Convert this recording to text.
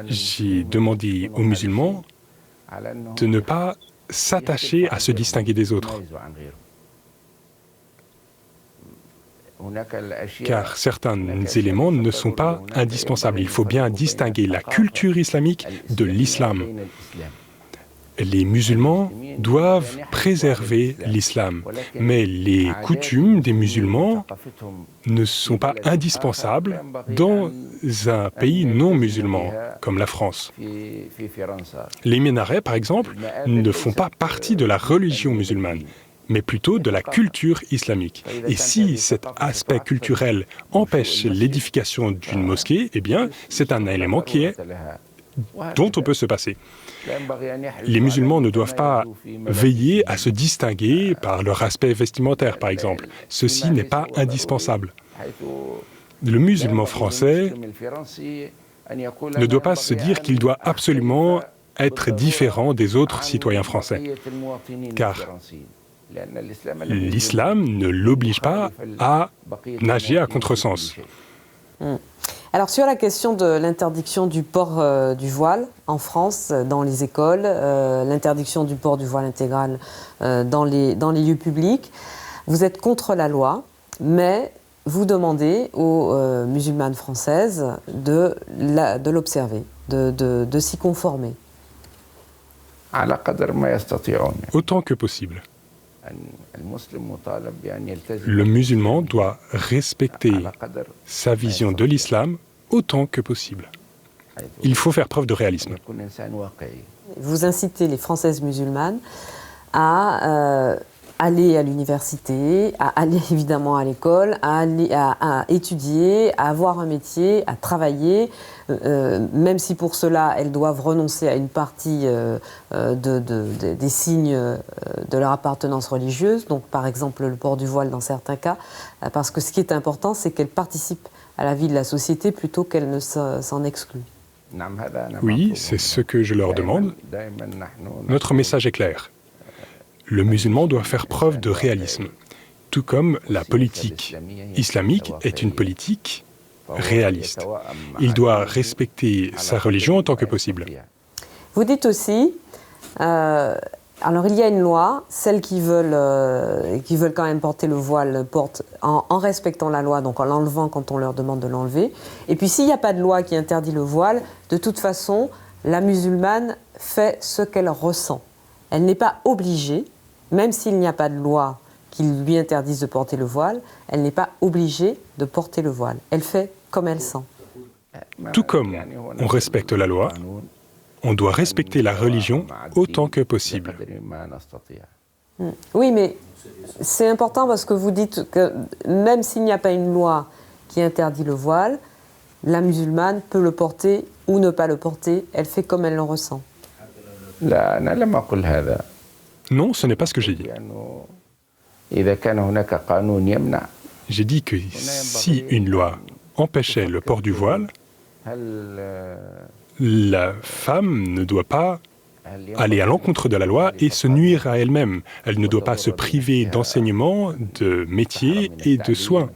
J'ai demandé aux musulmans de ne pas s'attacher à se distinguer des autres, car certains éléments ne sont pas indispensables. Il faut bien distinguer la culture islamique de l'islam. Les musulmans doivent préserver l'islam, mais les coutumes des musulmans ne sont pas indispensables dans un pays non musulman, comme la France. Les minarets, par exemple, ne font pas partie de la religion musulmane, mais plutôt de la culture islamique. Et si cet aspect culturel empêche l'édification d'une mosquée, eh bien, c'est un élément dont on peut se passer. Les musulmans ne doivent pas veiller à se distinguer par leur aspect vestimentaire, par exemple. Ceci n'est pas indispensable. Le musulman français ne doit pas se dire qu'il doit absolument être différent des autres citoyens français, car l'islam ne l'oblige pas à nager à contresens. Alors sur la question de l'interdiction du port du voile en France, dans les écoles, l'interdiction du port du voile intégral dans les lieux publics, vous êtes contre la loi, mais vous demandez aux musulmanes françaises de l'observer, de s'y conformer. Autant que possible. Le musulman doit respecter sa vision de l'islam autant que possible. Il faut faire preuve de réalisme. Vous incitez les Françaises musulmanes à aller à l'université, à aller évidemment à l'école, à étudier, à avoir un métier, à travailler, même si pour cela elles doivent renoncer à une partie des signes de leur appartenance religieuse, donc par exemple le port du voile dans certains cas, parce que ce qui est important, c'est qu'elles participent à la vie de la société plutôt qu'elles ne s'en excluent. Oui, c'est ce que je leur demande. Notre message est clair. Le musulman doit faire preuve de réalisme, tout comme la politique islamique est une politique réaliste. Il doit respecter sa religion autant que possible. Vous dites aussi, alors il y a une loi, celles qui veulent quand même porter le voile portent en respectant la loi, donc en l'enlevant quand on leur demande de l'enlever. Et puis s'il n'y a pas de loi qui interdit le voile, de toute façon, la musulmane fait ce qu'elle ressent. Elle n'est pas obligée, même s'il n'y a pas de loi qui lui interdise de porter le voile, elle n'est pas obligée de porter le voile. Elle fait comme elle sent. Tout comme on respecte la loi, on doit respecter la religion autant que possible. Oui, mais c'est important parce que vous dites que même s'il n'y a pas une loi qui interdit le voile, la musulmane peut le porter ou ne pas le porter. Elle fait comme elle le ressent. Non, ce n'est pas ce que j'ai dit. J'ai dit que si une loi empêchait le port du voile, la femme ne doit pas aller à l'encontre de la loi et se nuire à elle-même. Elle ne doit pas se priver d'enseignement, de métier et de soins.